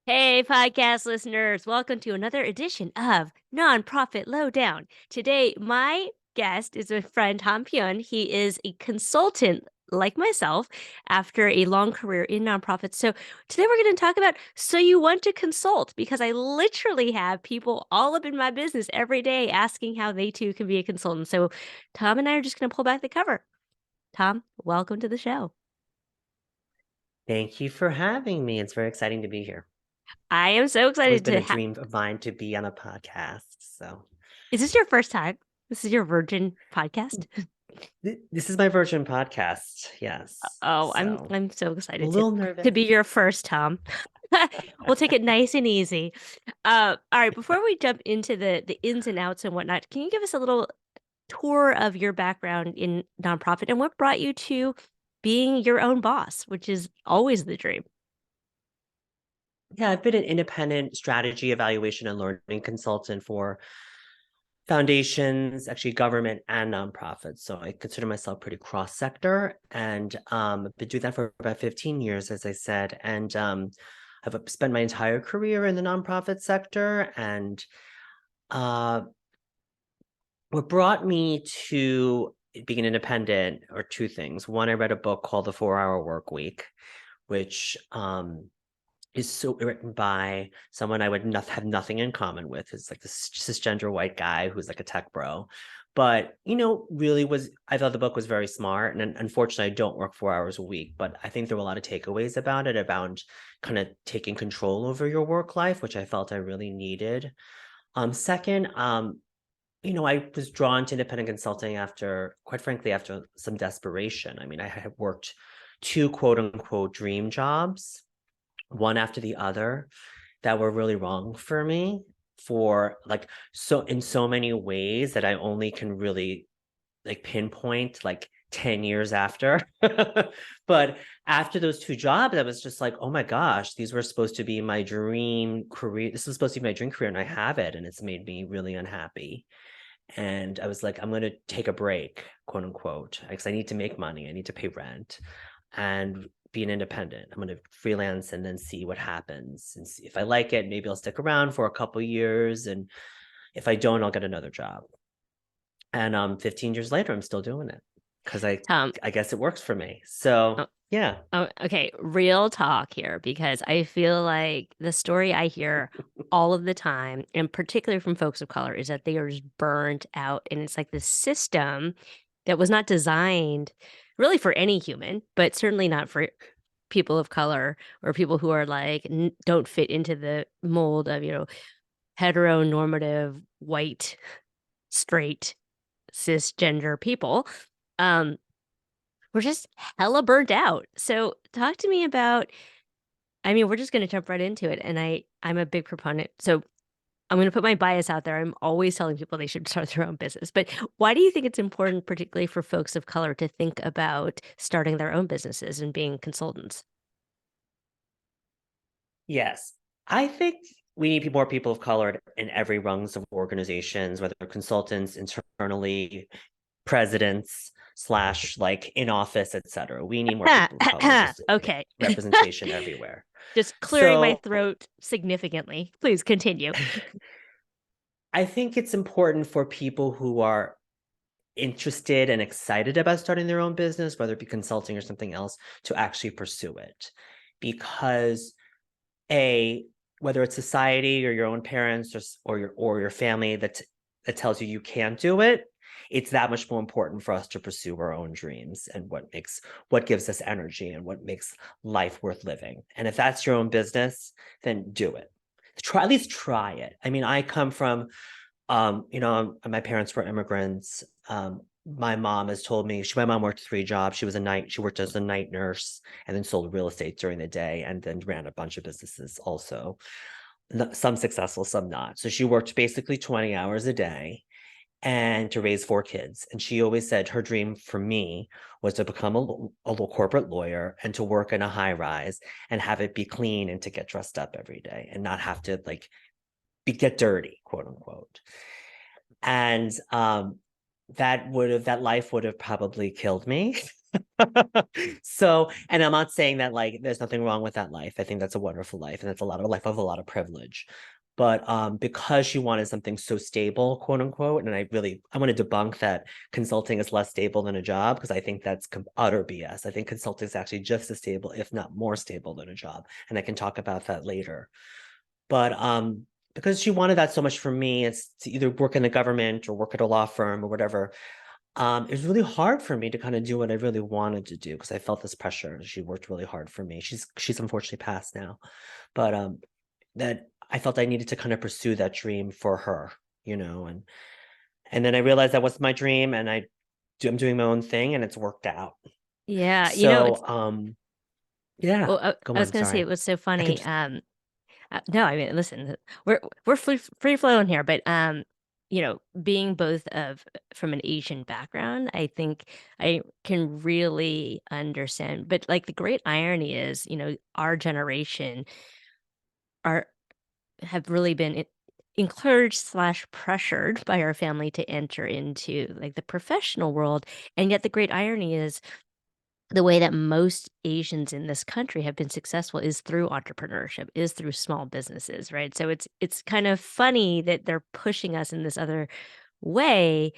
Hey, podcast listeners, welcome to another edition of Nonprofit Lowdown. Today, my guest is a friend, Tom Pyun. He is a consultant like myself after a long career in nonprofits. So, today we're going to talk about so you want to consult because I literally have people all up in my business every day asking how they too can be a consultant. So, Tom and I are just going to pull back the cover. Tom, welcome to the show. Thank you for having me. It's very exciting to be here. I am so It's always excited been to a have. dream of mine to be on a podcast. So Is this your first time? This is your virgin podcast? this is my virgin podcast. Yes. Oh, I'm So I'm so a excited little to be nervous. your first, Tom. We'll take it nice and easy. All right, before we jump into the ins and outs and whatnot, can you give us a little tour of your background in nonprofit and what brought you to being your own boss, which is always the dream? Yeah, I've been an independent strategy evaluation and learning consultant for foundations, actually government and nonprofits. So I consider myself pretty cross-sector and I've been doing that for about 15 years, as I said. And I've spent my entire career in the nonprofit sector and uh what brought me to being an independent are two things. One, I read a book called The 4 Hour Work Week, which is so written by someone I would have nothing in common with. It's like this cisgender white guy who's like a tech bro. But, really I thought the book was very smart. And unfortunately, I don't work 4 hours a week, but I think there were a lot of takeaways about it, about kind of taking control over your work life, which I felt I really needed. Second, I was drawn to independent consulting after, quite frankly, after some desperation. I mean, I had worked two quote unquote dream jobs, one after the other, that were really wrong for me for like so in so many ways that I only can really like pinpoint like 10 years after. But after those two jobs, I was just like, oh my gosh, these were supposed to be my dream career. This was supposed to be my dream career, and I have it, and it's made me really unhappy. And I was like, I'm going to take a break, quote unquote, because I need to make money. I need to pay rent and be an independent. I'm going to freelance and then see what happens. And see if I like it, maybe I'll stick around for a couple years. And if I don't, I'll get another job. And 15 years later, I'm still doing it because I, Tom, I guess it works for me. So oh, yeah. oh, okay, real talk here because I feel like the story I hear all of the time, and particularly from folks of color, is that they are just burnt out. And it's like this system that was not designed really for any human, but certainly not for people of color or people who are like don't fit into the mold of, heteronormative, white, straight, cisgender people. Um, we're just hella burnt out. So talk to me about, I mean, we're just going to jump right into it. And I'm a big proponent. So I'm going to put my bias out there. I'm always telling people they should start their own business. But why do you think it's important, particularly for folks of color, to think about starting their own businesses and being consultants? Yes. I think we need more people of color in every rungs of organizations, whether consultants internally, presidents slash like in office, etc. We need more people of color, just Okay. representation everywhere. Just clearing my So throat significantly. Please continue. I think it's important for people who are interested and excited about starting their own business, whether it be consulting or something else, to actually pursue it. Because a whether it's society or your own parents or your family that tells you can't do it, it's that much more important for us to pursue our own dreams and what gives us energy and what makes life worth living. And if that's your own business, then do it. Try at least try it. I mean, I come from my parents were immigrants. My mom has told me my mom worked three jobs. She worked as a night nurse and then sold real estate during the day and then ran a bunch of businesses also. Some successful, some not. So she worked basically 20 hours a day and to raise four kids. And she always said her dream for me was to become a little corporate lawyer and to work in a high rise and have it be clean and to get dressed up every day and not have to like get dirty, quote unquote. And that life would have probably killed me. So, and I'm not saying that like there's nothing wrong with that life. I think that's a wonderful life, and that's a lot of life of a lot of privilege. But because she wanted something so stable, quote unquote, and I want to debunk that consulting is less stable than a job, because I think that's utter BS. I think consulting is actually just as stable, if not more stable than a job, and I can talk about that later. But because she wanted that so much from me, it's to either work in the government or work at a law firm or whatever. It was really hard for me to kind of do what I really wanted to do, because I felt this pressure. She worked really hard for me. She's unfortunately passed now, but that I felt I needed to kind of pursue that dream for her, and then I realized that was my dream, and I'm doing my own thing, and it's worked out. Yeah, it's So yeah, well, go I was on. gonna say Sorry, it was so I can funny. just No, I mean, listen, we're free flowing here, but being both of from an Asian background, I think I can really understand. But like the great irony is, our generation are have really been encouraged slash pressured by our family to enter into like the professional world, and yet the great irony is the way that most Asians in this country have been successful is through entrepreneurship, is through small businesses, right? So it's kind of funny that they're pushing us in this other way,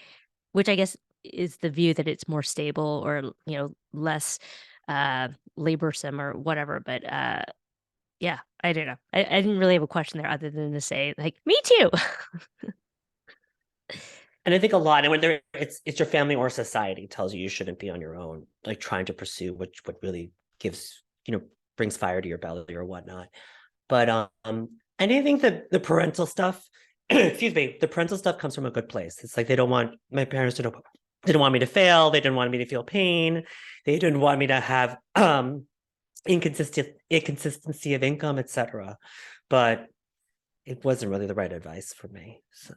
which I guess is the view that it's more stable or, less uh laborsome or whatever. But yeah, I don't know. I didn't really have a question there other than to say, like, me too. And I think a lot, and when it's your family or society tells you shouldn't be on your own, like trying to pursue what really gives, brings fire to your belly or whatnot. But and I think that the parental stuff, excuse me, the parental stuff comes from a good place. It's like they don't want my parents to didn't want me to fail. They didn't want me to feel pain. They didn't want me to have inconsistency of income, etc. But it wasn't really the right advice for me. So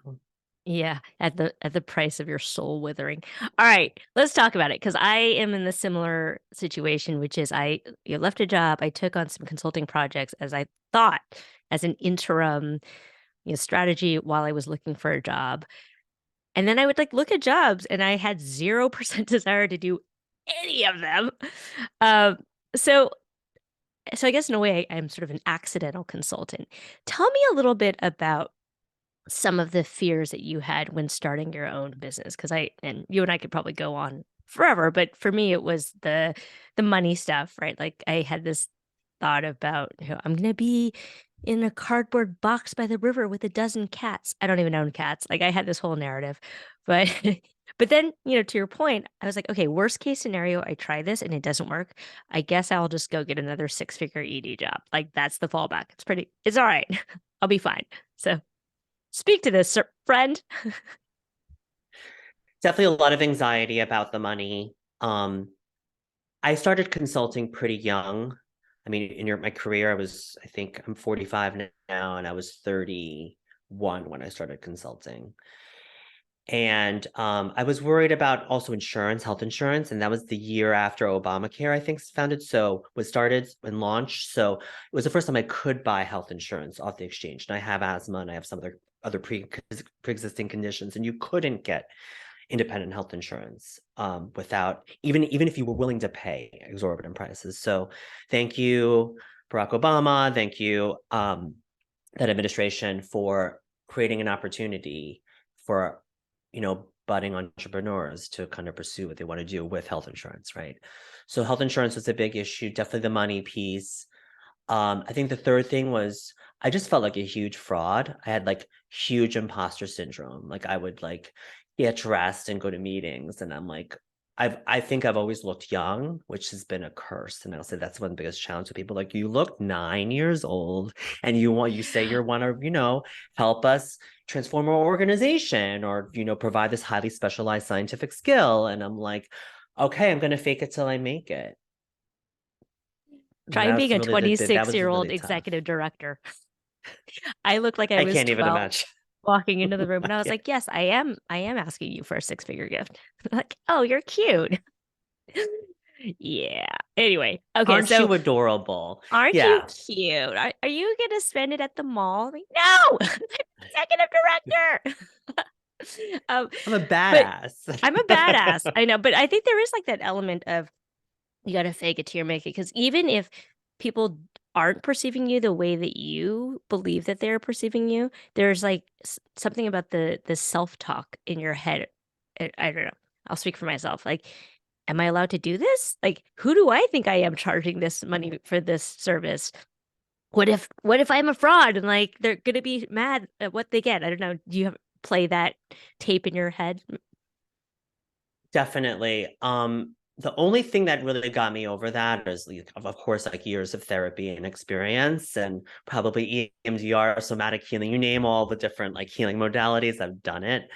Yeah, at the price of your soul withering. All right, let's talk about it because I am in the similar situation, which is I left a job. I took on some consulting projects as I thought as an interim strategy while I was looking for a job. And then I would like look at jobs and I had 0% desire to do any of them. Um, so so I guess in a way I'm sort of an accidental consultant. Tell me a little bit about some of the fears that you had when starting your own business, because you and I could probably go on forever, but for me it was the money stuff, right? Like I had this thought about, I'm gonna be in a cardboard box by the river with a dozen cats. I don't even own cats. Like I had this whole narrative, but but then, to your point, I was like, okay, worst case scenario, I try this and it doesn't work. I guess I'll just go get another six-figure ED job. Like that's the fallback. It's all right. I'll be fine. So speak to this, friend. definitely a lot of anxiety about the money. I started consulting pretty young. I mean, my career, I think I'm 45 now, and I was 31 when I started consulting. And I was worried about also insurance, health insurance, and that was the year after Obamacare, I think, was started and launched. So it was the first time I could buy health insurance off the exchange. And I have asthma and I have some other pre-existing conditions, and you couldn't get independent health insurance without even if you were willing to pay exorbitant prices. So thank you, Barack Obama. Thank you, that administration, for creating an opportunity for budding entrepreneurs to kind of pursue what they want to do with health insurance, right? So health insurance was a big issue, definitely the money piece. I think the third thing was I just felt like a huge fraud. I had like huge imposter syndrome. Like I would like get dressed and go to meetings, and I'm like, I think I've always looked young, which has been a curse. And I'll say that's one of the biggest challenges with people. Like, you look 9 years old, and you say you want to, help us transform our organization, or, provide this highly specialized scientific skill. And I'm like, okay, I'm gonna fake it till I make it. Try being a That was 26-year-old really tough. executive director. I looked like I I was can't even 12 imagine. walking into the room and I was Yeah. like, "Yes, I am asking you for a six-figure gift." Like, "Oh, you're cute." Yeah. Anyway, okay, Aren't so you adorable? aren't you Yeah. cute? Are you gonna spend it at the mall? Like, no, I'm executive director. Um, I'm a but badass. I'm a badass. I know, but I think there is like that element of you gotta fake it till you make it, because even if people aren't perceiving you the way that you believe that they're perceiving you, there's, like, something about the self-talk in your head. I don't know. I'll speak for myself, like, "Am I allowed to do this? Like, who do I think I am charging this money for this service? What if I'm a fraud and, like, they're gonna be mad at what they get?" I don't know. Do you have play that tape in your head? Definitely. The only thing that really got me over that is, like, of course, like years of therapy and experience, and probably EMDR, somatic healing. You name all the different like healing modalities. I've done it.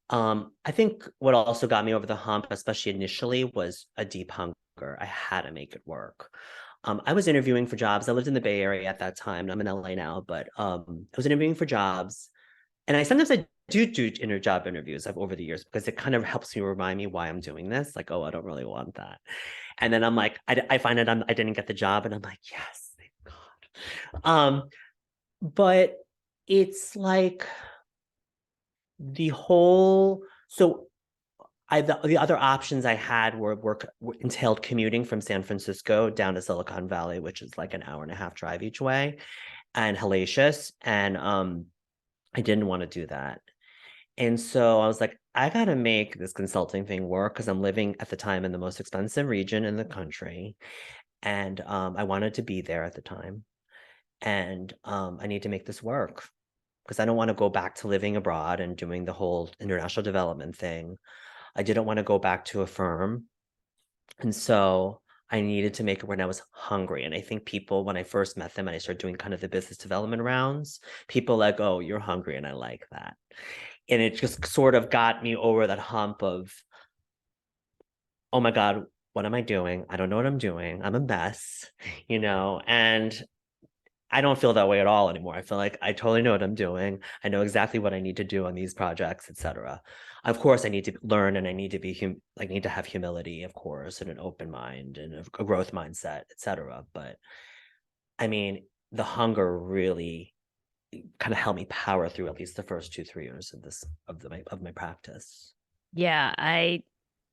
I think what also got me over the hump, especially initially, was a deep hunger. I had to make it work. I was interviewing for jobs. I lived in the Bay Area at that time. I'm in LA now, but I was interviewing for jobs, and I do inner job interviews over the years because it kind of helps me remind me why I'm doing this. Like, oh, I don't really want that. And then I'm like, I find it I didn't get the job, and I'm like, yes, thank God. But it's like the whole so the other options I had were entailed commuting from San Francisco down to Silicon Valley, which is like an hour and a half drive each way, and hellacious. And I didn't want to do that. And so I was like, I gotta make this consulting thing work because I'm living at the time in the most expensive region in the country. And I wanted to be there at the time. And I need to make this work because I don't want to go back to living abroad and doing the whole international development thing. I didn't want to go back to a firm. And so I needed to make it when I was hungry. And I think people, when I first met them and I started doing kind of the business development rounds, people like, oh, you're hungry. And I like that. And it just sort of got me over that hump of, oh my God, what am I doing? I don't know what I'm doing. I'm a mess, and I don't feel that way at all anymore. I feel like I totally know what I'm doing. I know exactly what I need to do on these projects, etc. Of course, I need to learn, and I need to I need to have humility, of course, and an open mind and a growth mindset, etc. But I mean, the hunger really kind of helped me power through at least the first 2, 3 years of my practice. Yeah, I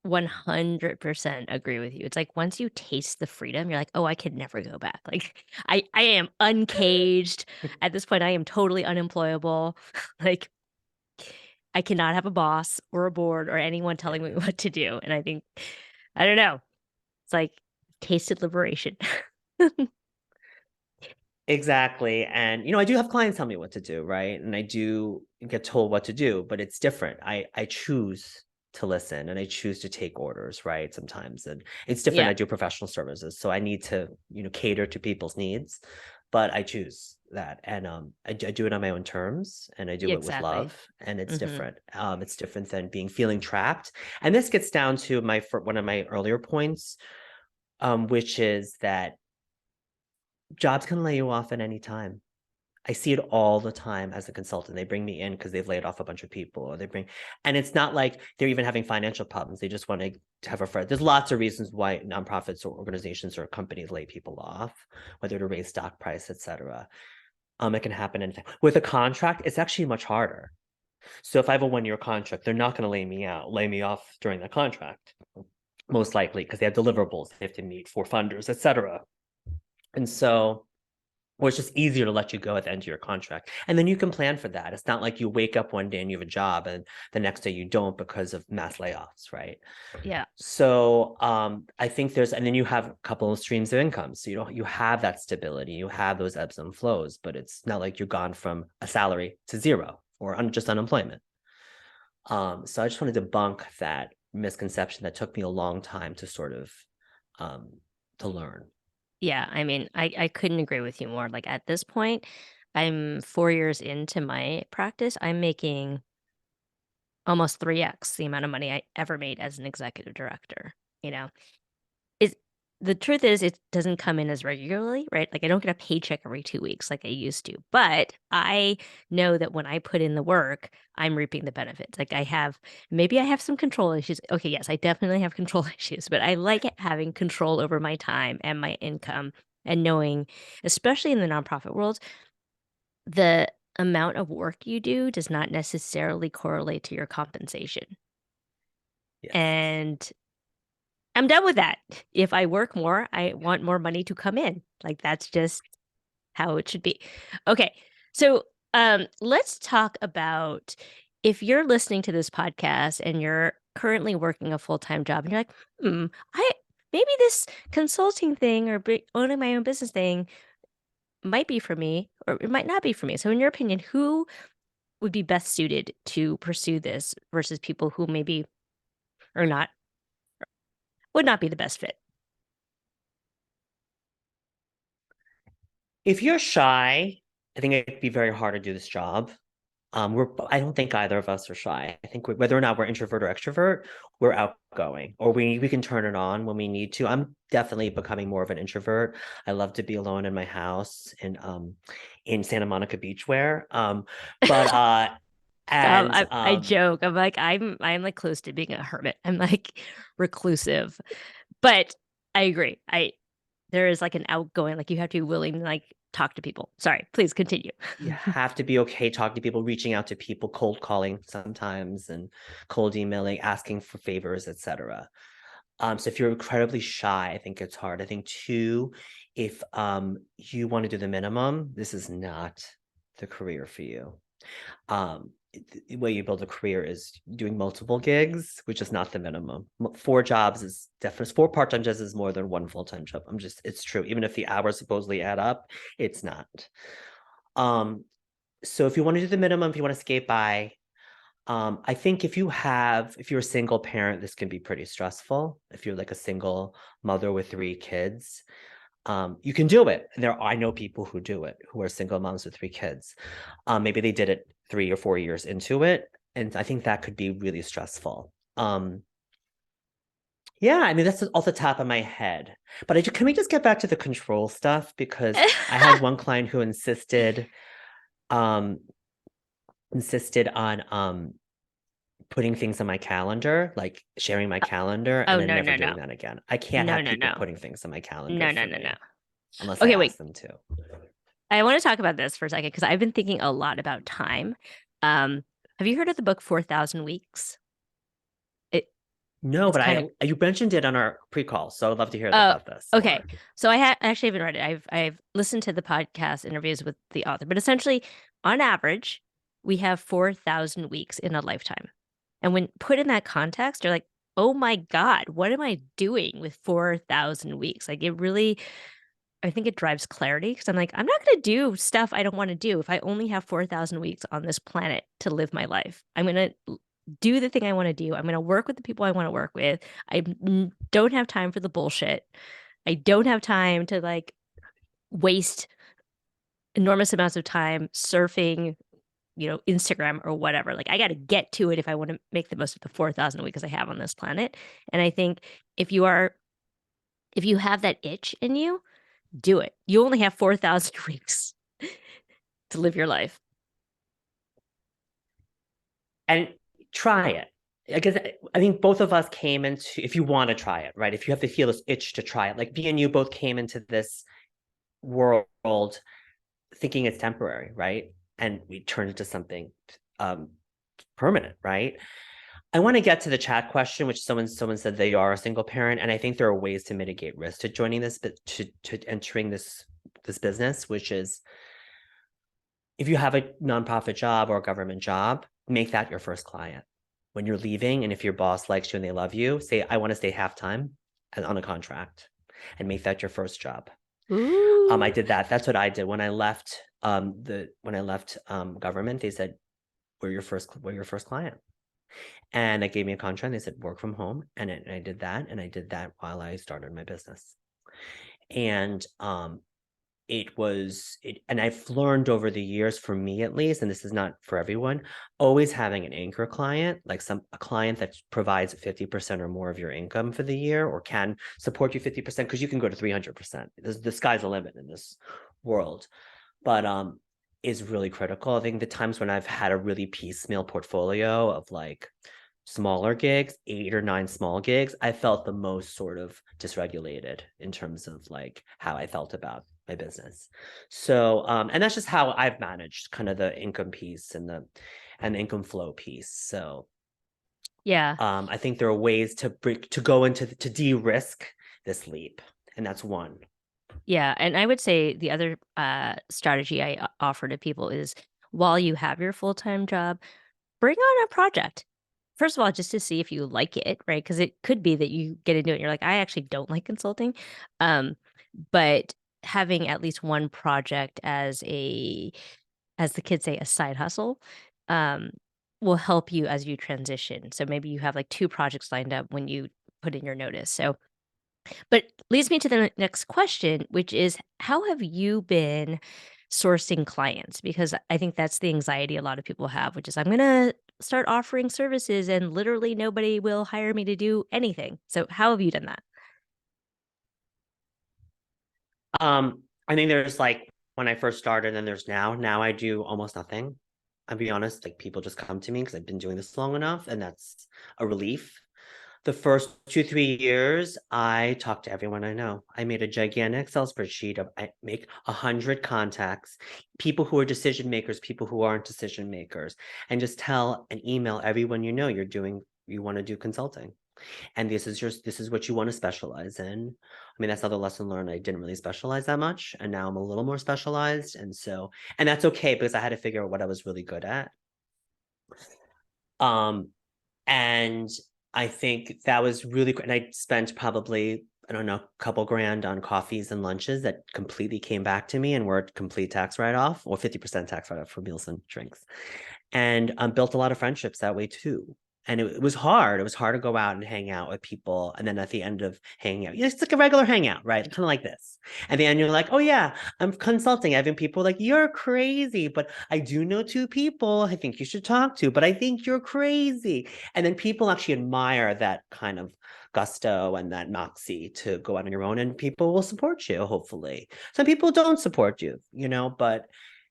100% agree with you. It's like once you taste the freedom, you're like, "Oh, I could never go back." Like, I am uncaged. At this point, I am totally unemployable. Like, I cannot have a boss or a board or anyone telling me what to do, and I think I don't know. It's like tasted liberation. Exactly. And I do have clients tell me what to do, right? And I do get told what to do, but it's different. I choose to listen and I choose to take orders, right? Sometimes. And it's different. Yeah, I do professional services, so I need to, cater to people's needs, but I choose that. And I do it on my own terms and I do yeah, it with exactly. love, and it's Mhm. different. It's different than feeling trapped. And this gets down to one of my earlier points, which is that jobs can lay you off at any time. I see it all the time as a consultant. They bring me in because they've laid off a bunch of people, or and it's not like they're even having financial problems. They just want to have a friend. There's lots of reasons why nonprofits or organizations or companies lay people off, whether to raise stock price, etc. It can happen anything. With a contract, it's actually much harder. So if I have a 1 year contract, they're not going to lay me off during the contract, most likely, because they have deliverables they have to meet for funders, etc. And so, or it's just easier to let you go at the end of your contract. And then you can plan for that. It's not like you wake up one day and you have a job and the next day you don't because of mass layoffs, right? Yeah. So I think and then you have a couple of streams of income. So you have that stability, you have those ebbs and flows, but it's not like you're gone from a salary to zero or just unemployment. So I just want to debunk that misconception that took me a long time to sort of um, to learn. Yeah, I mean, I couldn't agree with you more. Like, at this point, I'm 4 years into my practice. I'm making almost 3x the amount of money I ever made as an executive director, you know? Is the truth is it doesn't come in as regularly, right? Like, I don't get a paycheck every 2 weeks like I used to, but I know that when I put in the work, I'm reaping the benefits. Like, maybe I have some control issues. Okay, yes, I definitely have control issues, but I like having control over my time and my income and knowing, especially in the nonprofit world, the amount of work you do does not necessarily correlate to your compensation. Yes. And I'm done with that. If I work more, I want more money to come in. Like that's just how it should be. Okay. So, let's talk about if you're listening to this podcast and you're currently working a full-time job and you're like, I maybe this consulting thing or owning my own business thing might be for me or it might not be for me. So, in your opinion, who would be best suited to pursue this versus people who maybe are not would not be the best fit? If you're shy, I think it'd be very hard to do this job. I don't think either of us are shy. I think whether or not we're introvert or extrovert, we're outgoing, or we can turn it on when we need to. I'm definitely becoming more of an introvert. I love to be alone in my house in Santa Monica Beachwear. But and I joke. I'm like I'm like close to being a hermit. I'm like reclusive. But I agree. I there is like an outgoing, like you have to be willing to like talk to people. Sorry, please continue. you have to be okay talking to people, reaching out to people, cold calling sometimes, and cold emailing, asking for favors, etc. So if you're incredibly shy, I think it's hard. I think too, if you want to do the minimum, this is not the career for you. The way you build a career is doing multiple gigs, which is not the minimum. 4 jobs is definitely 4 part-time jobs is more than 1 full-time job. It's true. Even if the hours supposedly add up, it's not. So if you want to do the minimum, if you want to skate by, I think if you're a single parent, this can be pretty stressful. If you're like a single mother with 3 kids, you can do it. I know people who do it, who are single moms with 3 kids. Maybe they did it 3 or 4 years into it, and I think that could be really stressful. Yeah, I mean that's off the top of my head. But can we just get back to the control stuff? Because I had one client who um, insisted on putting things on my calendar, like sharing my calendar, Oh, and then no, never no, no. doing that again. I can't No, have no, people no. putting things on my calendar No, no, for no, no. me unless I Okay, ask wait. them to. I want to talk about this for a second because I've been thinking a lot about time. Um, have you heard of the book 4,000 Weeks? It No, it's but kind of you mentioned it on our pre-call, so I'd love to hear oh, about this okay. more. So actually haven't read it. I've listened to the podcast interviews with the author, but essentially, on average, we have 4,000 weeks in a lifetime. And when put in that context, you're like, "Oh my God, what am I doing with 4,000 weeks?" Like it really I think it drives clarity because I'm like, I'm not gonna do stuff I don't wanna do if I only have 4,000 weeks on this planet to live my life. I'm gonna do the thing I wanna do. I'm gonna work with the people I wanna work with. I don't have time for the bullshit. I don't have time to, like, waste enormous amounts of time surfing, Instagram or whatever. Like, I gotta get to it if I wanna make the most of the 4,000 weeks I have on this planet, and I think if you are if you have that itch in you, do it. You only have 4,000 weeks to live your life. And try it. I think both of us came into, if you want to try it, right? If you have to feel this itch to try it, like me and you both came into this world thinking it's temporary, right? And we turned into something um, permanent, right? I want to get to the chat question, which someone said they are a single parent, and I think there are ways to mitigate risk to joining this, but to entering this business, which is if you have a nonprofit job or a government job, make that your first client. When you're leaving, and if your boss likes you and they love you, say, I want to stay half time and on a contract and make that your first job. I Ooh. did that. That's what I did. When I left government, they said, we're your first client. And they gave me a contract. They said, work from home. And I did that. And I did that while I started my business. And and I've learned over the years, for me at least, and this is not for everyone, always having an anchor client, like a client that provides 50% or more of your income for the year, or can support you 50%, because you can go to 300%. The sky's the limit in this world. But is really critical. I think the times when I've had a really piecemeal portfolio of like smaller gigs, 8 or 9 small gigs, I felt the most sort of dysregulated in terms of like how I felt about my business. So, and that's just how I've managed kind of the income piece and the income flow piece. So, Yeah. I think there are ways to go into to de-risk this leap, and that's one. Yeah, and I would say the other, strategy I offer to people is while you have your full-time job, bring on a project. First of all, just to see if you like it, right? Because it could be that you get into it and you're like, "I actually don't like consulting." Um, but having at least one project as the kids say, a side hustle, um, will help you as you transition. So maybe you have, like, 2 projects lined up when you put in your notice. So but leads me to the next question, which is how have you been sourcing clients? Because I think that's the anxiety a lot of people have, which is I'm going to start offering services and literally nobody will hire me to do anything. So, how have you done that? I think there's like when I first started and there's now. Now I do almost nothing. I'll be honest, like people just come to me because I've been doing this long enough, and that's a relief. The first 2, 3 years, I talked to everyone I know. I made a gigantic Excel spreadsheet of I make 100 contacts, people who are decision makers, people who aren't decision makers, and just tell and email everyone you know you want to do consulting. And this is what you want to specialize in. I mean, that's another lesson learned. I didn't really specialize that much, and now I'm a little more specialized. And that's okay because I had to figure out what I was really good at. Um, and I think that was really great. And I spent probably, I don't know, a couple grand on coffees and lunches that completely came back to me and were a complete tax write-off or 50% tax write-off for meals and drinks. And built a lot of friendships that way too. And it was hard. It was hard to go out and hang out with people. And then at the end of hanging out, it's like a regular hangout, right? Kind of like this. And then you're like, oh yeah, I'm consulting. Having people like, you're crazy, but I do know 2 people I think you should talk to, but I think you're crazy. And then people actually admire that kind of gusto and that moxie to go out on your own, and people will support you, hopefully. Some people don't support you, but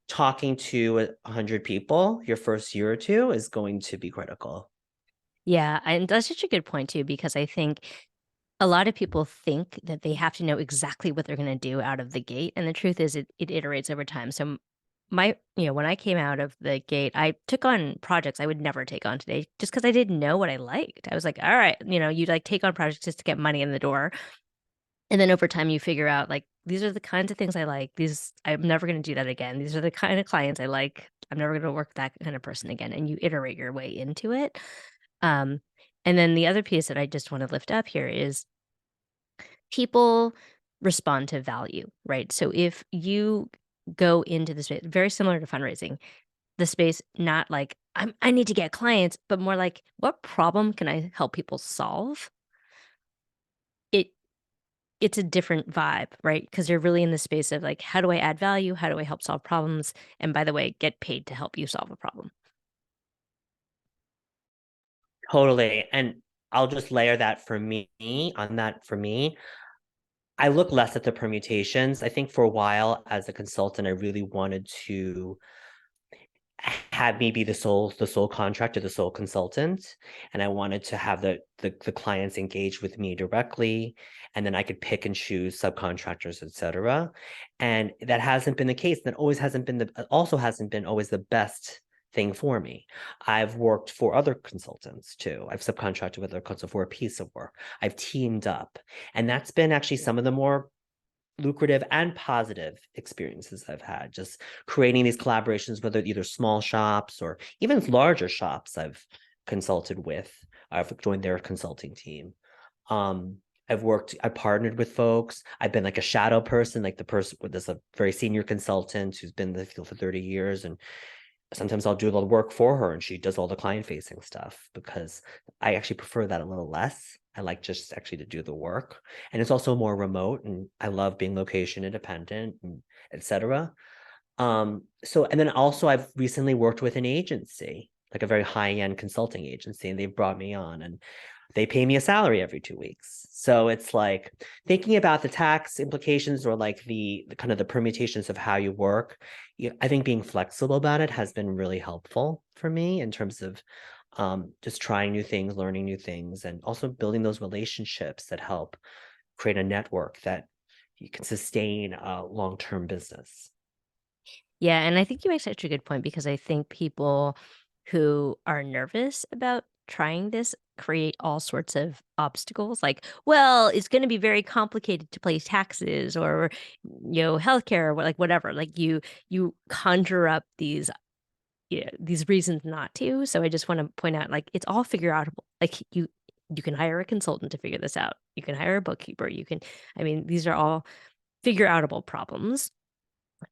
talking to 100 people your first year or two is going to be critical. Yeah, and that's such a good point too, because I think a lot of people think that they have to know exactly what they're going to do out of the gate, and the truth is it iterates over time. So when I came out of the gate, I took on projects I would never take on today just because I didn't know what I liked. I was like, all right, you like take on projects just to get money in the door. And then over time you figure out like these are the kinds of things I like. These I'm never going to do that again. These are the kind of clients I like. I'm never going to work with that kind of person again. And you iterate your way into it. Um, and then the other piece that I just want to lift up here is people respond to value, right? So if you go into the space, very similar to fundraising, the space not like I need to get clients, but more like what problem can I help people solve? It it's a different vibe, right? Because you're really in the space of like, how do I add value? How do I help solve problems? And by the way, get paid to help you solve a problem. Totally. And I'll just layer that for me on that for me. I look less at the permutations. I think for a while as a consultant, I really wanted to have me be the sole contractor, the sole consultant, and I wanted to have the clients engage with me directly, and then I could pick and choose subcontractors, etc. And that hasn't been the case. That always hasn't been also hasn't been always the best thing for me. I've worked for other consultants too. I've subcontracted with other consultants for a piece of work. I've teamed up, and that's been actually some of the more lucrative and positive experiences I've had, just creating these collaborations, whether either small shops or even larger shops I've consulted with. I've joined their consulting team. Um, I partnered with folks. I've been like a shadow person, like the person with this a very senior consultant who's been in the field for 30 years. And sometimes I'll do all the work for her and she does all the client facing stuff because I actually prefer that a little less. I like just actually to do the work. And it's also more remote and I love being location independent and etc. So and then also I've recently worked with an agency, like a very high-end consulting agency, and they've brought me on and they pay me a salary every 2 weeks. So it's like thinking about the tax implications or like the kind of the permutations of how you work. I think being flexible about it has been really helpful for me in terms of just trying new things, learning new things, and also building those relationships that help create a network that you can sustain a long-term business. Yeah, and I think you make such a good point because I think people who are nervous about trying this create all sorts of obstacles. Like, well, it's going to be very complicated to pay taxes or healthcare or like whatever. Like you conjure up these reasons not to. So I just want to point out like it's all figure outable. Like you can hire a consultant to figure this out. You can hire a bookkeeper. You can I mean, these are all figure outable problems.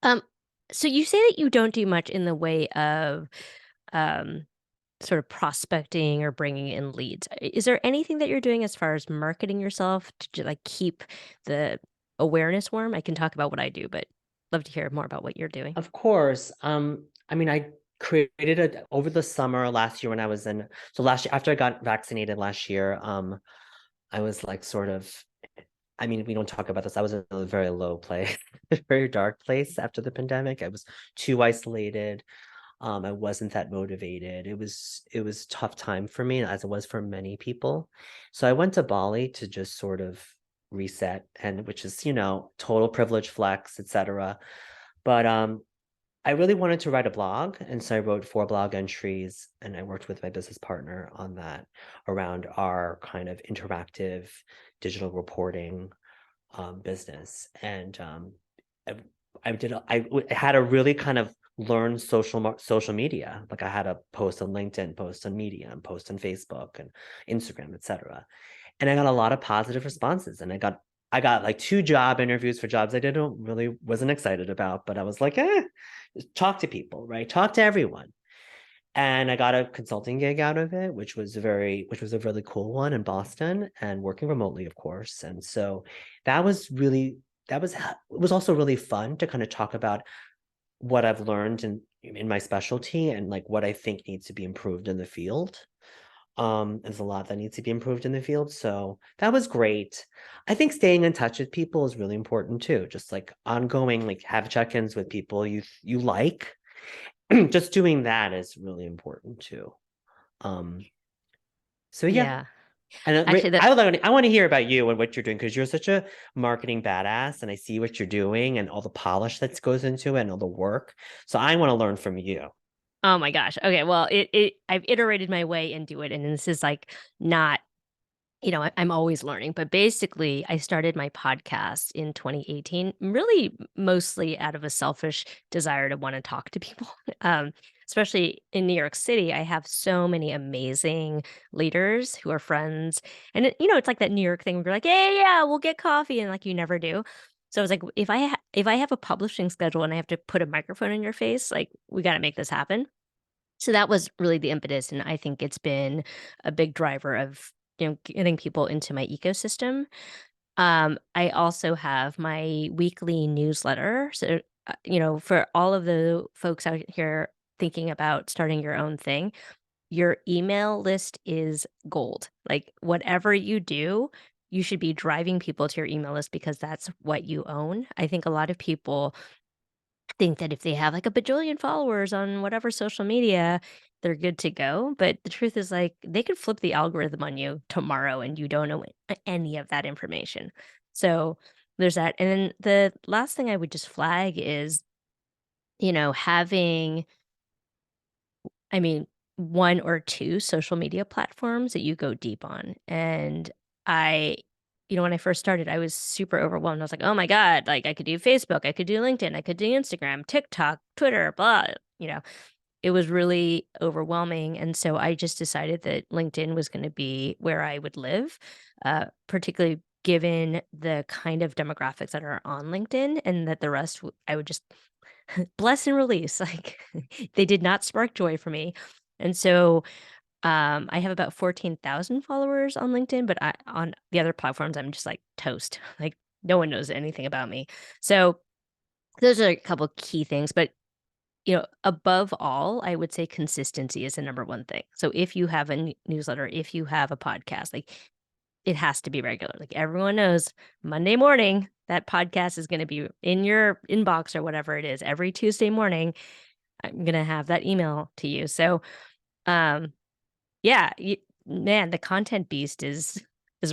Um, so you say that you don't do much in the way of um, sort of prospecting or bringing in leads. Is there anything that you're doing as far as marketing yourself to like keep the awareness warm? I can talk about what I do, but love to hear more about what you're doing. Of course. I mean, I created it over the summer last year when I was in, so last year after I got vaccinated last year, I was like sort of, I mean, we don't talk about this. I was in a very low place, very dark place after the pandemic. I was too isolated. I wasn't that motivated. It was tough time for me, as it was for many people. So I went to Bali to just sort of reset, and which is, total privilege flex, etc. But I really wanted to write a blog, and so I wrote 4 blog entries, and I worked with my business partner on that around our kind of interactive digital reporting business. And I, I had to really kind of learn social media. Like I had to post on LinkedIn, post on Medium, post on Facebook and Instagram, etc. And I got a lot of positive responses, and I got like 2 job interviews for jobs I didn't really wasn't excited about, but I was like, talk to people, right? Talk to everyone. And I got a consulting gig out of it, which was a really cool one in Boston, and working remotely, of course. And so that was really it was also really fun to kind of talk about what I've learned in my specialty, and like what I think needs to be improved in the field. There's a lot that needs to be improved in the field. So that was great. I think staying in touch with people is really important too. Just like ongoing, like have check-ins with people you like. Just doing that is really important too. Um, so yeah. Yeah, And actually, that I want to hear about you and what you're doing, because you're such a marketing badass, and I see what you're doing and all the polish that goes into it and all the work. So I want to learn from you. oh my gosh. Okay, well, I've iterated my way into it, and this is like not I'm always learning, but basically, I started my podcast in 2018, really mostly out of a selfish desire to want to talk to people. Um, Especially in New York City, I have so many amazing leaders who are friends, and it's like that New York thing where you're like, "Yeah, yeah, yeah, we'll get coffee," and like you never do. So I was like, if I have a publishing schedule and I have to put a microphone in your face, like we got to make this happen. So that was really the impetus, and I think it's been a big driver of, getting people into my ecosystem. I also have my weekly newsletter. So, for all of the folks out here thinking about starting your own thing, your email list is gold. Like whatever you do, you should be driving people to your email list because that's what you own. I think a lot of people think that if they have like a bajillion followers on whatever social media, they're good to go. But the truth is, like, they could flip the algorithm on you tomorrow and you don't know any of that information. So there's that. And then the last thing I would just flag is, having, I mean, 1 or 2 social media platforms that you go deep on. And I when I first started, I was super overwhelmed. I was like, "Oh my god, like, I could do Facebook, I could do LinkedIn, I could do Instagram, TikTok, Twitter, blah," you know? It was really overwhelming, and so I just decided that LinkedIn was gonna be where I would live, particularly given the kind of demographics that are on LinkedIn, and that the rest I would just bless and release, like, they did not spark joy for me, and so, I have about 14,000 followers on LinkedIn, but on the other platforms, I'm just, like, toast, like, no one knows anything about me. So, those are a couple key things, but, above all, I would say consistency is the number 1 thing. So, if you have a newsletter, if you have a podcast, like, it has to be regular. Like, everyone knows Monday morning, that podcast is gonna be in your inbox or whatever it is. Every Tuesday morning, I'm gonna have that email to you. So, um, yeah, man, the content beast is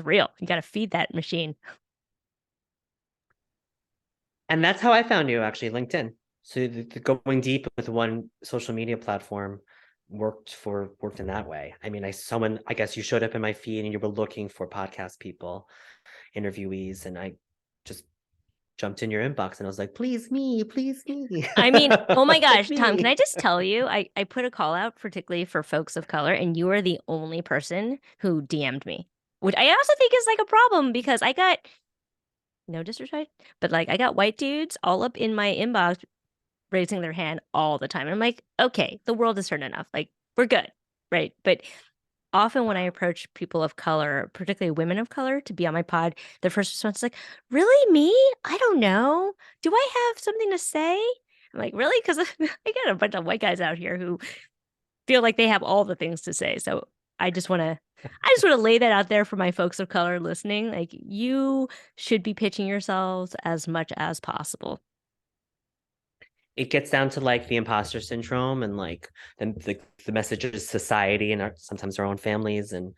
real. You gotta feed that machine. And that's how I found you, actually, LinkedIn. So going deep with one social media platform worked in that way. I mean, I guess you showed up in my feed and you were looking for podcast people, interviewees, and I just jumped in your inbox and I was like, please me, please me. I mean, oh my Pick gosh, Tom, can I me. just tell you, I put a call out particularly for folks of color, and you are the only person who DM'd me, which I also think is like a problem because I got no disrespect, but like I got white dudes all up in my inbox raising their hand all the time. And I'm like, okay, the world is turned enough. Like, we're good, right? But often when I approach people of color, particularly women of color, to be on my pod, the first response is like, really, me? I don't know. Do I have something to say? I'm like, really? Because I get a bunch of white guys out here who feel like they have all the things to say. So I just want to lay that out there for my folks of color listening. Like, you should be pitching yourselves as much as possible. It gets down to like the imposter syndrome and like the message of society and sometimes our own families and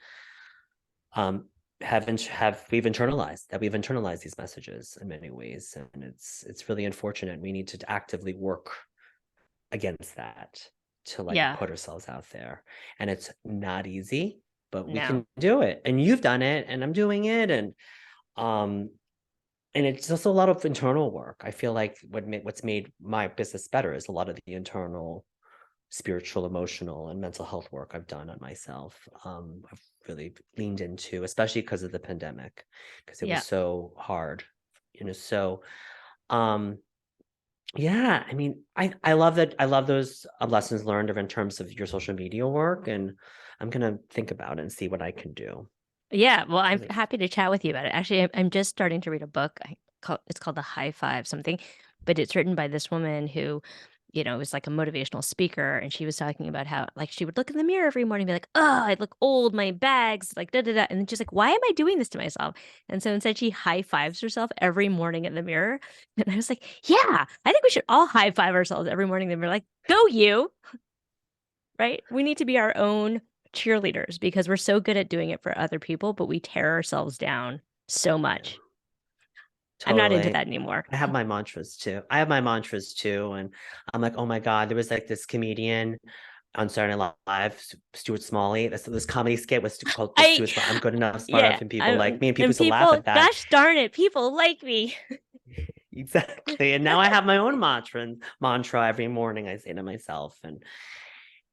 um we've internalized these messages in many ways, and it's really unfortunate. We need to actively work against that, to like Yeah, put ourselves out there, and it's not easy, but we no. can do it, and you've done it and I'm doing it, um and it's also a lot of internal work. I feel like what's made my business better is a lot of the internal spiritual, emotional, and mental health work I've done on myself. I've really leaned into, especially because of the pandemic, because it was Yeah. so hard, So, um, yeah, I mean, I love that. I love those lessons learned in terms of your social media work, and I'm gonna think about it and see what I can do. Yeah, well, I'm 'Cause it's happy to chat with you about it. Actually, I'm just starting to read a book. It's called The High Five something, but it's written by this woman who, is like a motivational speaker, and she was talking about how like she would look in the mirror every morning and be like, "Oh, I look old, my bags, like da da da," and then she's like, "Why am I doing this to myself?" And so instead, she high fives herself every morning in the mirror, and I was like, "Yeah, I think we should all high five ourselves every morning in the mirror, like, go you." Right? We need to be our own cheerleaders because we're so good at doing it for other people, but we tear ourselves down so yeah, much. I'm not into totally. that anymore. I have my mantras too. I have my mantras too, and I'm like, oh my god, there was like this comedian on Saturday Night Live, Stuart Smalley. That's this comedy skit called with I Stuart Smalley. I'm good enough, smart yeah, enough, and people like I me, and people and used to laugh people, at that. gosh darn it, people like me. Exactly. And now I have my own mantra every morning. I say to myself, and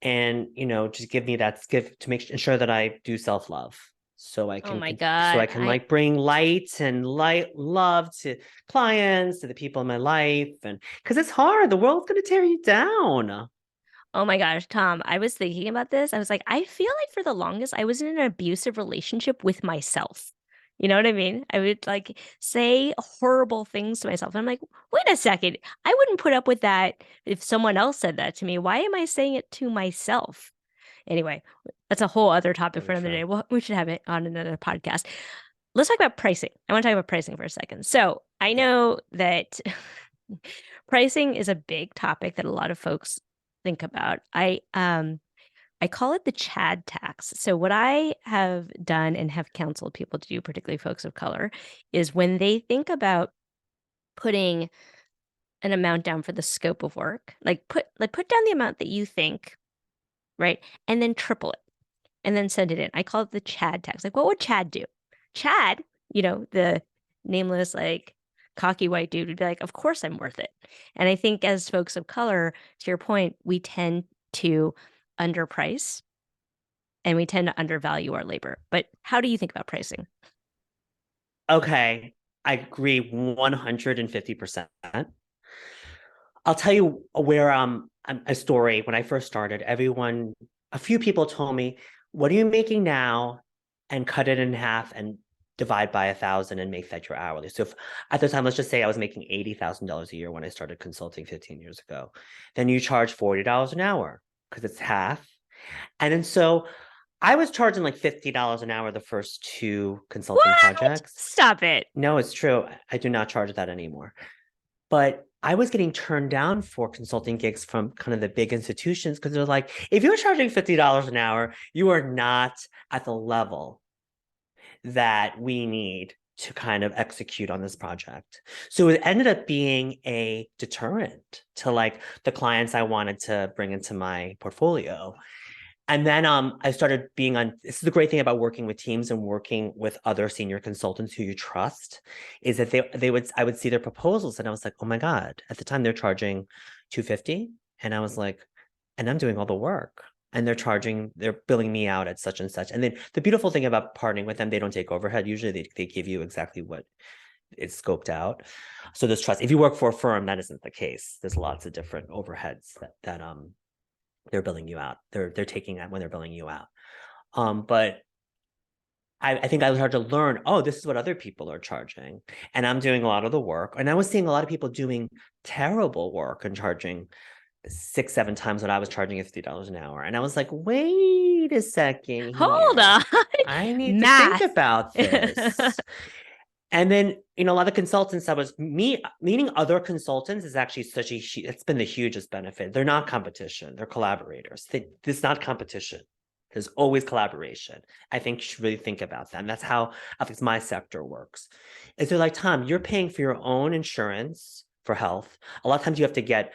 just give me that give to ensure that I do self love, Oh my so I God. can like bring light love to clients, to the people in my life, and because it's hard, the world's gonna tear you down. Oh my gosh, Tom, I was thinking about this. I was like, I feel like for the longest, I was in an abusive relationship with myself. You know what I mean? I would like say horrible things to myself. And I'm like, wait a second. I wouldn't put up with that if someone else said that to me. Why am I saying it to myself? Anyway, that's a whole other topic for Very another true. day. Well, we should have it on another podcast. Let's talk about pricing. I want to talk about pricing for a second. So I Yeah. know that pricing is a big topic that a lot of folks think about. I call it the Chad tax. So what I have done and have counseled people to do, particularly folks of color, is when they think about putting an amount down for the scope of work, like put down the amount that you think, right? And then triple it and then send it in. I call it the Chad tax. Like, what would Chad do? Chad, the nameless, like cocky white dude would be like, of course I'm worth it. And I think as folks of color, to your point, we tend to underprice and we tend to undervalue our labor. But how do you think about pricing? Okay. I agree 150%. I'll tell you where a story. When I first started, a few people told me, "What are you making now?" and cut it in half and divide by 1,000 and make that your hourly. So if, at the time, let's just say I was making $80,000 a year when I started consulting 15 years ago, then you charge $40 an hour because it's half. And then so I was charging like $50 an hour the first two consulting What? projects. Stop it. No, it's true. I do not charge that anymore. But I was getting turned down for consulting gigs from kind of the big institutions because they're like, if you're charging $50 an hour, you are not at the level that we need to kind of execute on this project. So it ended up being a deterrent to like the clients I wanted to bring into my portfolio. And then I started being on, this is the great thing about working with teams and working with other senior consultants who you trust, is that I would see their proposals and I was like, oh my God, at the time they're charging 250. And I was like, and I'm doing all the work. And they're billing me out at such and such. And then the beautiful thing about partnering with them, they don't take overhead. Usually they give you exactly what it's scoped out. So there's trust. If you work for a firm, that isn't the case. There's lots of different overheads that they're billing you out. They're taking that when they're billing you out. But I think I started to learn, oh, this is what other people are charging. And I'm doing a lot of the work. And I was seeing a lot of people doing terrible work and charging 6, 7 times what I was charging at $50 an hour. And I was like, wait a second Hold here. on. I need to think Math. about this. And then, a lot of consultants that was meeting other consultants is actually it's been the hugest benefit. They're not competition, they're collaborators. It's not competition. There's always collaboration. I think you should really think about that. And that's how at least my sector works. Is they're like, Tom, you're paying for your own insurance for health. A lot of times you have to get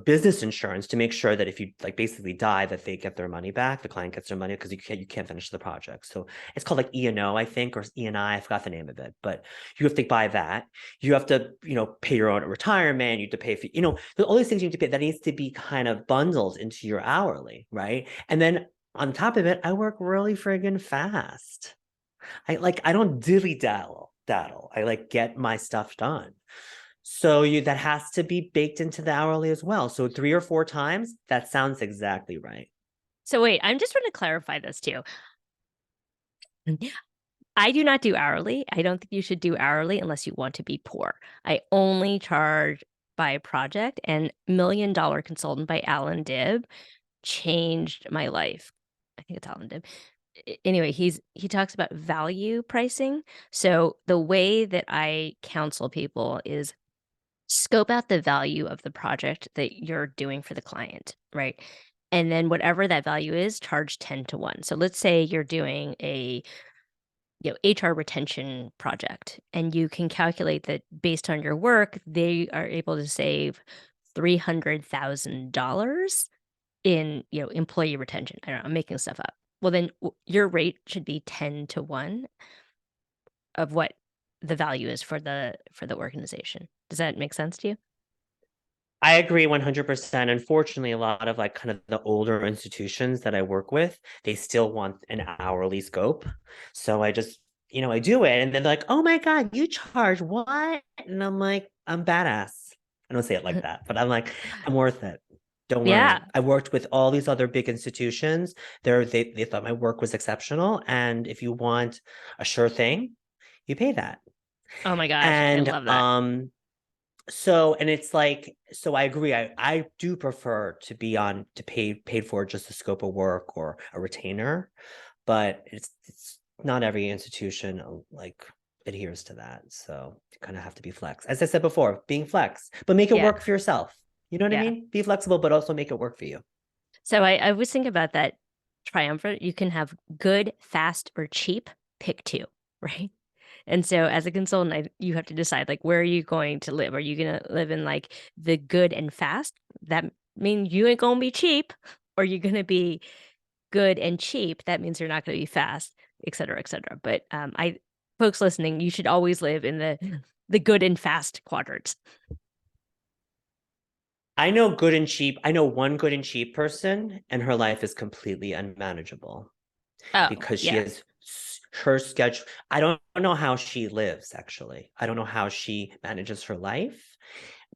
business insurance to make sure that if you like basically die, that they get their money back, the client gets their money, because you can't finish the project. So it's called like E&O, I think, or E&I, I forgot the name of it, but you have to buy that. You have to, pay your own retirement, you have to pay for, all these things you need to pay that needs to be kind of bundled into your hourly, right? And then on top of it, I work really friggin' fast. I don't dilly-daddle. I like get my stuff done. So that has to be baked into the hourly as well. So 3 or 4 times, that sounds exactly right. So wait, I'm just trying to clarify this too. I do not do hourly. I don't think you should do hourly unless you want to be poor. I only charge by project, and $1 Million Consultant by Alan Dibb changed my life. I think it's Alan Dibb. Anyway, he talks about value pricing. So the way that I counsel people is scope out the value of the project that you're doing for the client, right? And then whatever that value is, charge 10 to 1. So let's say you're doing a HR retention project, and you can calculate that based on your work, they are able to save $300,000 in employee retention. I don't know, I'm making stuff up. Well, then your rate should be 10 to 1 of what the value is for the organization. Does that make sense to you? I agree 100%. Unfortunately, a lot of like kind of the older institutions that I work with, they still want an hourly scope. So I just, I do it. And then they're like, oh my God, you charge what? And I'm like, I'm badass. I don't say it like that, but I'm like, I'm worth it. Don't Yeah. worry. I worked with all these other big institutions. They thought my work was exceptional. And if you want a sure thing, you pay that. Oh my gosh, I And love that. so, and it's like, so I agree. I do prefer to be to paid for just the scope of work or a retainer, but it's not every institution like adheres to that. So you kind of have to be flex. As I said before, being flex, but make it Yeah. work for yourself. You know what I Yeah. mean? Be flexible, but also make it work for you. So I always think about that triumvirate. You can have good, fast, or cheap. Pick two, right? And so as a consultant, you have to decide like where are you going to live? Are you going to live in like the good and fast? That means you ain't going to be cheap, or you're going to be good and cheap. That means you're not going to be fast, et cetera, et cetera. But folks listening, you should always live in the good and fast quadrants. I know good and cheap. I know one good and cheap person, and her life is completely unmanageable Oh, because she yeah. has her schedule. I don't know how she lives, actually. I don't know how she manages her life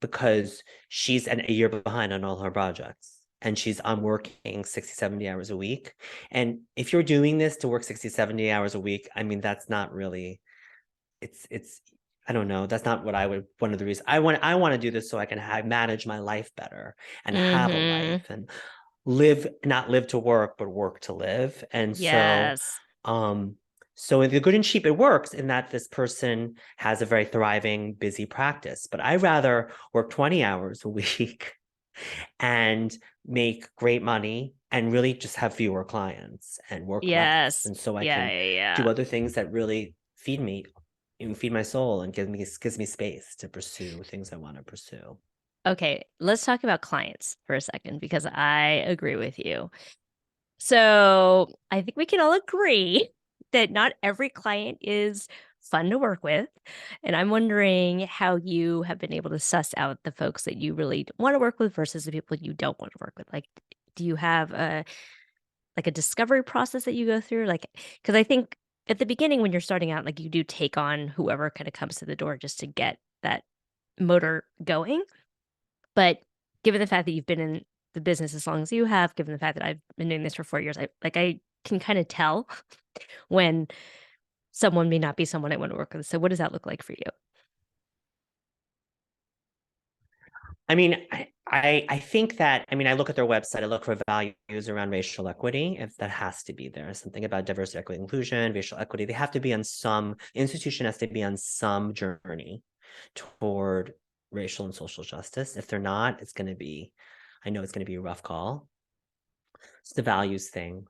because she's a year behind on all her projects. And I'm working 60, 70 hours a week. And if you're doing this to work 60, 70 hours a week, I mean, that's not really, it's, I don't know. That's not what one of the reasons I want to do this so I can manage my life better and have a Mm-hmm. life and not live to work, but work to live. And Yes. so in the good and cheap, it works in that this person has a very thriving, busy practice. But I rather work 20 hours a week and make great money and really just have fewer clients and work less. Yes. And so I Yeah, can yeah, do yeah. other things that really feed me and feed my soul and gives me space to pursue things I want to pursue. Okay, let's talk about clients for a second because I agree with you. So, I think we can all agree that not every client is fun to work with, and I'm wondering how you have been able to suss out the folks that you really wanna work with versus the people you don't want to work with. Like, do you have a discovery process that you go through? Like, because I think at the beginning when you're starting out, like, you do take on whoever kinda comes to the door just to get that motor going. But given the fact that you've been in the business as long as you have, given the fact that I've been doing this for 4 years, I can kinda tell when someone may not be someone I wanna work with. So what does that look like for you? I mean, I think that I mean, I look at their website, I look for values around racial equity, if that has to be there. Something about diversity, equity, inclusion, racial equity. They have to be on some institution has to be on some journey toward racial and social justice. If they're not, it's gonna be, I know it's gonna be a rough call. It's the values thing.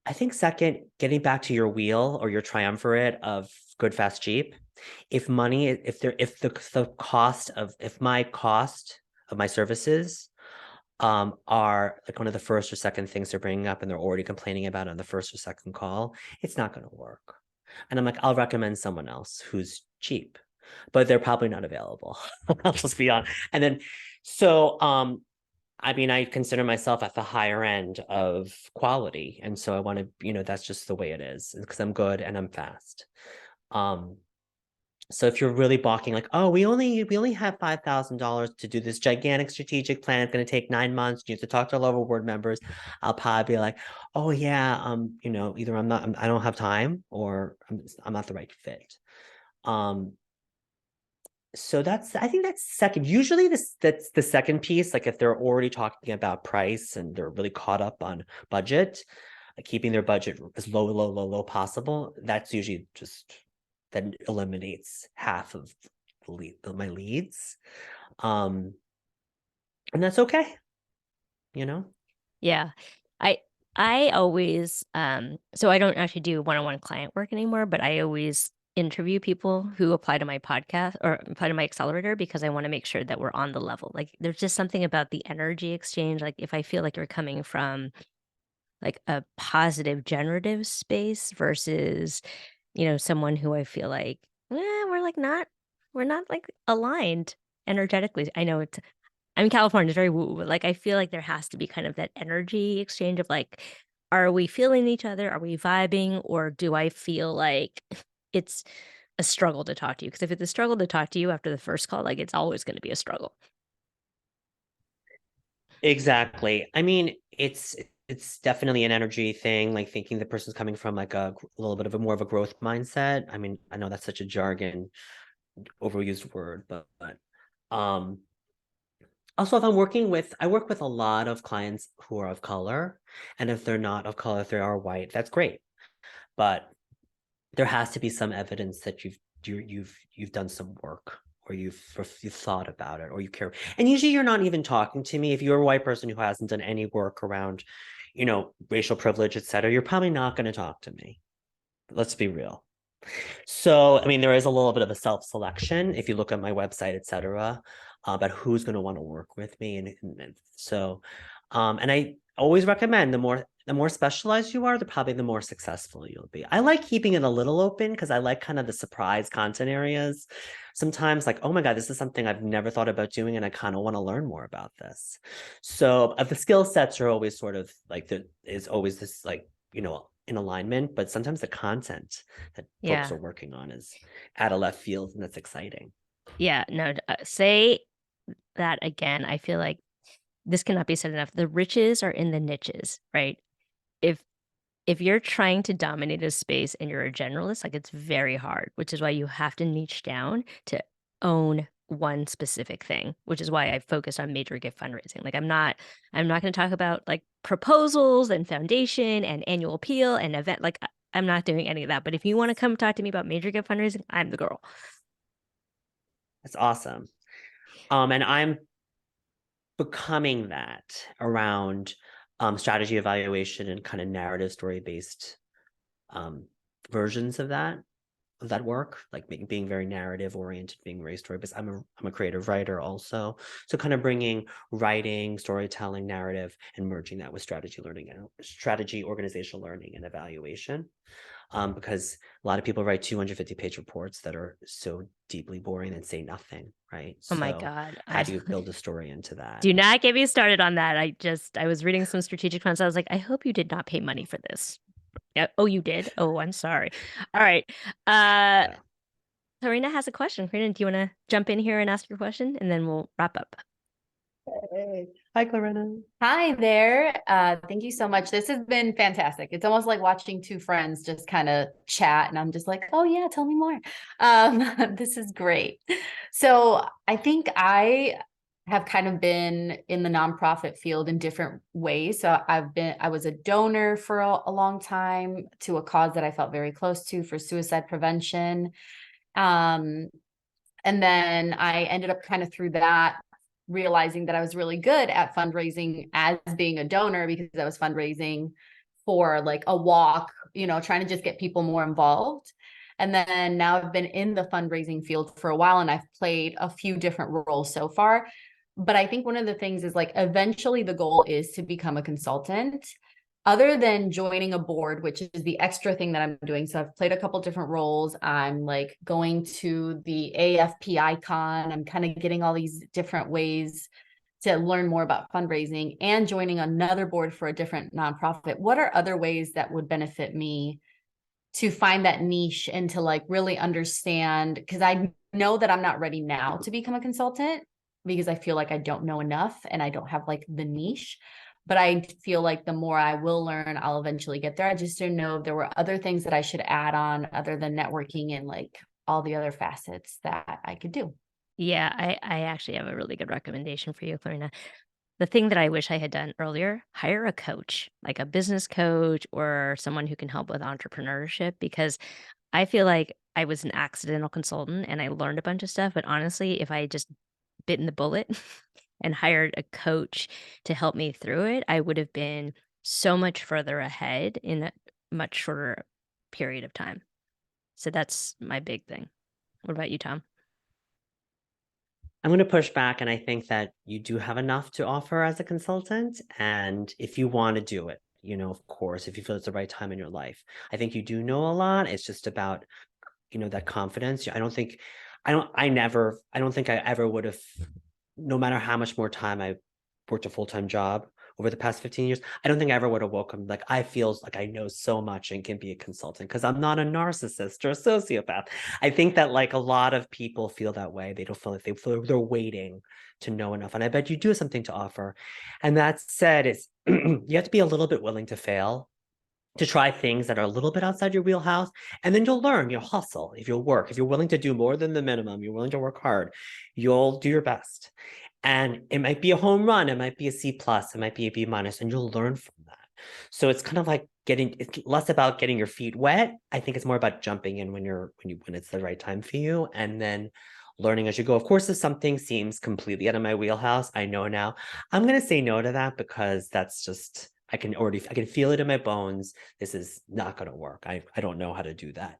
I think second, getting back to your wheel or your triumvirate of good, fast, cheap. If money, if the cost of if my cost of my services are like one of the first or second things they're bringing up and they're already complaining about on the first or second call, it's not going to work. And I'm like, I'll recommend someone else who's cheap, but they're probably not available. I'll just be honest. And then, so I mean, I consider myself at the higher end of quality. And so I want to, that's just the way it is because I'm good and I'm fast. Um, so if you're really balking, like, oh, we only have $5,000 to do this gigantic strategic plan. It's going to take 9 months. You have to talk to all of our board members. I'll probably be like, oh yeah, either I don't have time, or I'm not the right fit. Um, so I think that's second. Usually that's the second piece. Like if they're already talking about price and they're really caught up on budget, like keeping their budget as low possible, that's usually just that eliminates half of my leads. Um, and that's okay, you know? Yeah. I I always, so I don't actually do one-on-one client work anymore, but I always interview people who apply to my podcast or apply to my accelerator because I wanna make sure that we're on the level. Like, there's just something about the energy exchange, like, if I feel like you're coming from, like, a positive generative space versus, someone who I feel like, we're not, like, aligned energetically. I know I'm in California, it's very woo, but, like, I feel like there has to be kind of that energy exchange of, like, are we feeling each other? Are we vibing? Or do I feel like it's a struggle to talk to you? Because if it's a struggle to talk to you after the first call, like, it's always gonna be a struggle. Exactly. I mean, it's definitely an energy thing, like thinking the person's coming from like a little bit of a more of a growth mindset. I mean, I know that's such a jargon, overused word, but um also if I work with a lot of clients who are of color, and if they're not of color, if they are white, that's great. But there has to be some evidence that you've done some work, or you've thought about it, or you care. And usually you're not even talking to me if you're a white person who hasn't done any work around, racial privilege, etc. You're probably not going to talk to me. Let's be real. So, I mean, there is a little bit of a self-selection if you look at my website, etc., about who's going to want to work with me, and so, and I always recommend the more specialized you are, probably the more successful you'll be. I like keeping it a little open because I like kind of the surprise content areas. Sometimes, like, oh my God, this is something I've never thought about doing, and I kind of want to learn more about this. So, the skill sets are always sort of like is always this like in alignment, but sometimes the content that folks Yeah. are working on is out of left field, and that's exciting. Yeah, no, say that again. I feel like this cannot be said enough. The riches are in the niches, right? If if you're trying to dominate a space and you're a generalist, like, it's very hard, which is why you have to niche down to own one specific thing, which is why I focused on major gift fundraising. Like, I'm not gonna talk about, like, proposals and foundation and annual appeal and event, like, I'm not doing any of that, but if you wanna come talk to me about major gift fundraising, I'm the girl. That's awesome. And becoming that around strategy evaluation and kind of narrative story based um, versions of that work, like being very narrative oriented, being very story based. I'm a creative writer also, so kind of bringing writing, storytelling, narrative, and merging that with strategy learning and strategy, organizational learning, and evaluation. Because a lot of people write 250-page reports that are so deeply boring and say nothing, right? Oh my So God. how do you build a story into that? Do not get me started on that. I was reading some strategic plans. I was like, I hope you did not pay money for this. Yeah. Oh, you did? Oh, I'm sorry. All right. Uh, Yeah. Karina has a question. Karina, do you want to jump in here and ask your question, and then we'll wrap up? Hey. Hi, Clarina. Hi there. Thank you so much. This has been fantastic. It's almost like watching two friends just kind of chat, and I'm just like, oh yeah, tell me more. This is great. So I think I have kind of been in the nonprofit field in different ways. So I was a donor for a long time to a cause that I felt very close to for suicide prevention. Um, and then I ended up kind of through that realizing that I was really good at fundraising as being a donor because I was fundraising for like a walk, trying to just get people more involved. And then now I've been in the fundraising field for a while and I've played a few different roles so far. But I think one of the things is like eventually the goal is to become a consultant other than joining a board, which is the extra thing that I'm doing. So I've played a couple different roles. I'm like going to the AFP icon. I'm kind of getting all these different ways to learn more about fundraising and joining another board for a different nonprofit. What are other ways that would benefit me to find that niche and to like really understand? Because I know that I'm not ready now to become a consultant because I feel like I don't know enough and I don't have like the niche. But I feel like the more I will learn, I'll eventually get there. I just didn't know if there were other things that I should add on other than networking and like all the other facets that I could do. Yeah, I actually have a really good recommendation for you, Karina. The thing that I wish I had done earlier, hire a coach, like a business coach or someone who can help with entrepreneurship, because I feel like I was an accidental consultant and I learned a bunch of stuff. But honestly, if I had just bitten the bullet and hired a coach to help me through it, I would have been so much further ahead in a much shorter period of time. So that's my big thing. What about you, Tom? I'm going to push back, and I think that you do have enough to offer as a consultant. And if you want to do it, of course, if you feel it's the right time in your life, I think you do know a lot. It's just about, that confidence. I don't think I ever would have, no matter how much more time I worked a full-time job over the past 15 years, I don't think I ever would have woken like I feel like I know so much and can be a consultant because I'm not a narcissist or a sociopath. I think that like a lot of people feel that way. They don't feel like they feel they're waiting to know enough. And I bet you do have something to offer. And that said, it's you have to be a little bit willing to fail, to try things that are a little bit outside your wheelhouse, and then you'll learn, you'll hustle, if you'll work, if you're willing to do more than the minimum, you're willing to work hard, you'll do your best. And it might be a home run, it might be a C plus, it might be a B minus, and you'll learn from that. So it's kind of like it's less about getting your feet wet. I think it's more about jumping in when it's the right time for you, and then learning as you go. Of course, if something seems completely out of my wheelhouse, I know now I'm gonna say no to that because that's just I can feel it in my bones. This is not gonna work. I don't know how to do that.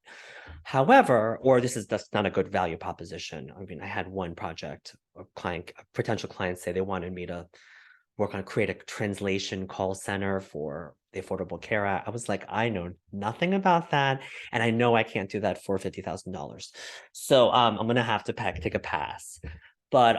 However, or that's not a good value proposition. I mean, I had one project, a potential client say they wanted me to create a translation call center for the Affordable Care Act. I was like, I know nothing about that, and I know I can't do that for $50,000. So I'm gonna have to take a pass. But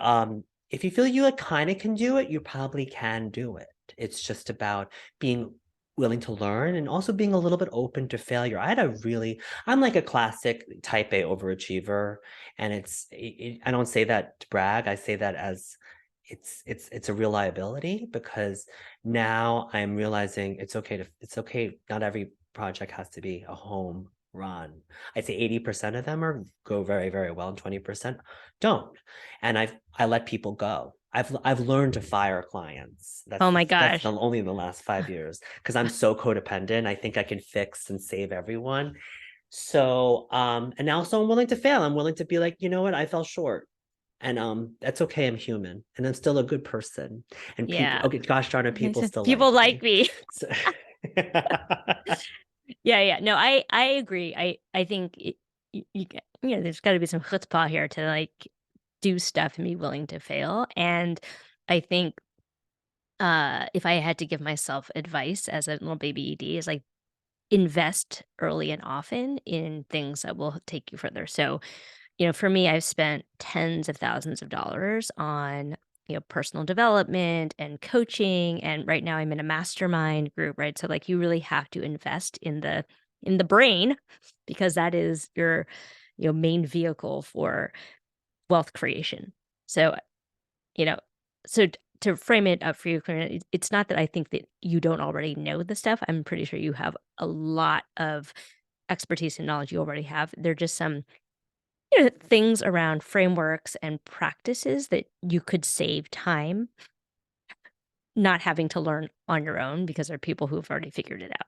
if you feel you like kind of can do it, you probably can do it. It's just about being willing to learn and also being a little bit open to failure. I'm like a classic type A overachiever, and I don't say that to brag. I say that as it's a real liability because now I'm realizing it's okay. Not every project has to be a home run. I'd say 80% of them go very, very well and 20% don't. And I let people go. I've learned to fire clients. Oh my That's gosh. only in the last 5 years because I'm so codependent. I think I can fix and save everyone. So and also I'm willing to fail. I'm willing to be like, you know what, I fell short. And that's okay. I'm human and I'm still a good person. And people, Yeah. okay, gosh darn it, people still People like like me. So Yeah. No, I agree. I think there's got to be some chutzpah here to like do stuff and be willing to fail. And I think if I had to give myself advice as a little baby ED is like invest early and often in things that will take you further. So, for me, I've spent tens of thousands of dollars on, personal development and coaching. And right now I'm in a mastermind group, right? So like you really have to invest in the brain because that is your, main vehicle for wealth creation. So, you know, so to frame it up for you, Karina, it's not that I think that you don't already know the stuff. I'm pretty sure you have a lot of expertise and knowledge you already have. They're just some things around frameworks and practices that you could save time not having to learn on your own because there are people who've already figured it out.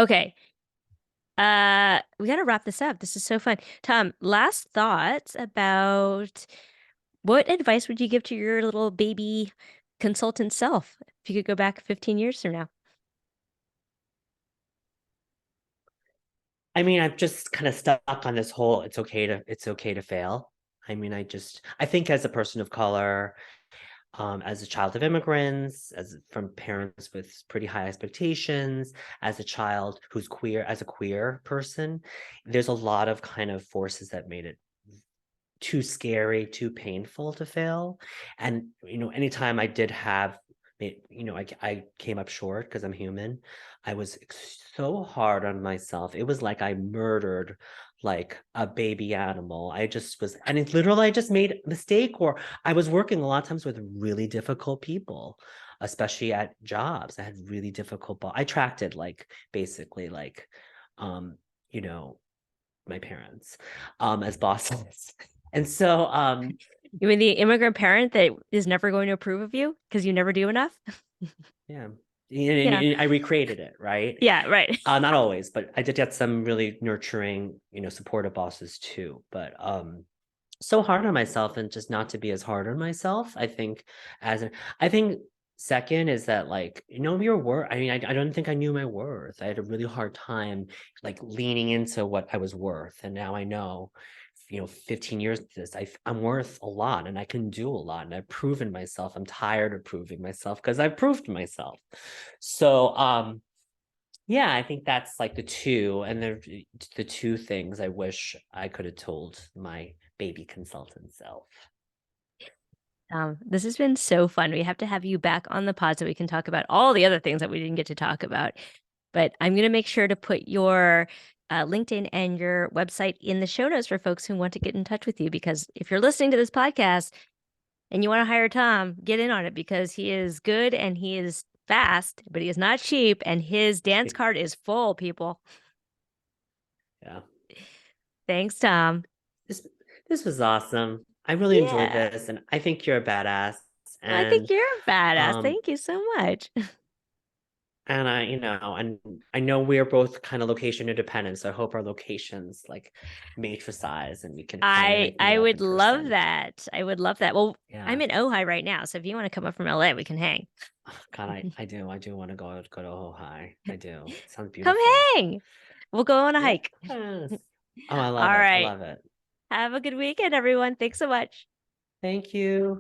Okay. We got to wrap this up. This is so fun. Tom, last thoughts about what advice would you give to your little baby consultant self if you could go back 15 years from now? I mean, I've just kind of stuck on this whole it's okay to fail. I mean, I think as a person of color, as a child of immigrants, as from parents with pretty high expectations, as a child who's queer, as a queer person, there's a lot of kind of forces that made it too scary, too painful to fail. And anytime I did have I came up short because I'm human. I was so hard on myself. It was like I murdered like a baby animal. I just was, and it literally I just made a mistake, or I was working a lot of times with really difficult people, especially at jobs. I had really difficult I attracted like basically like you know my parents as bosses. And so You mean the immigrant parent that is never going to approve of you because you never do enough? yeah. Yeah. And I recreated it, right? Yeah, right. Not always, but I did get some really nurturing, supportive bosses too. But so hard on myself, and just not to be as hard on myself. I think second is that like your worth. I mean, I don't think I knew my worth. I had a really hard time like leaning into what I was worth, and now I know. 15 years of this, I'm worth a lot and I can do a lot, and I've proven myself. I'm tired of proving myself because I've proved myself. So yeah, I think that's like the two, and the two things I wish I could have told my baby consultant self. This has been so fun. We have to have you back on the pod so we can talk about all the other things that we didn't get to talk about. But I'm going to make sure to put your LinkedIn and your website in the show notes for folks who want to get in touch with you. Because if you're listening to this podcast and you want to hire Tom, get in on it because he is good and he is fast, but he is not cheap. And his dance card is full, people. Yeah. Thanks, Tom. This was awesome. I really enjoyed Yeah. this, and I think you're a badass. I think And you're a badass. um Thank you so much. and I know we're both kind of location independent, so I hope our locations like matricize and we can finally meet I up would in love person. that. I would love that. Well, Yeah. I'm in Ojai right now, so if you want to come up from LA, we can hang. God, I do want to go to Ojai. I do. It sounds Come beautiful. hang. We'll go on a hike. Yes. Oh, I All love it. I right. love it. Have a good weekend, everyone. Thanks so much. Thank you.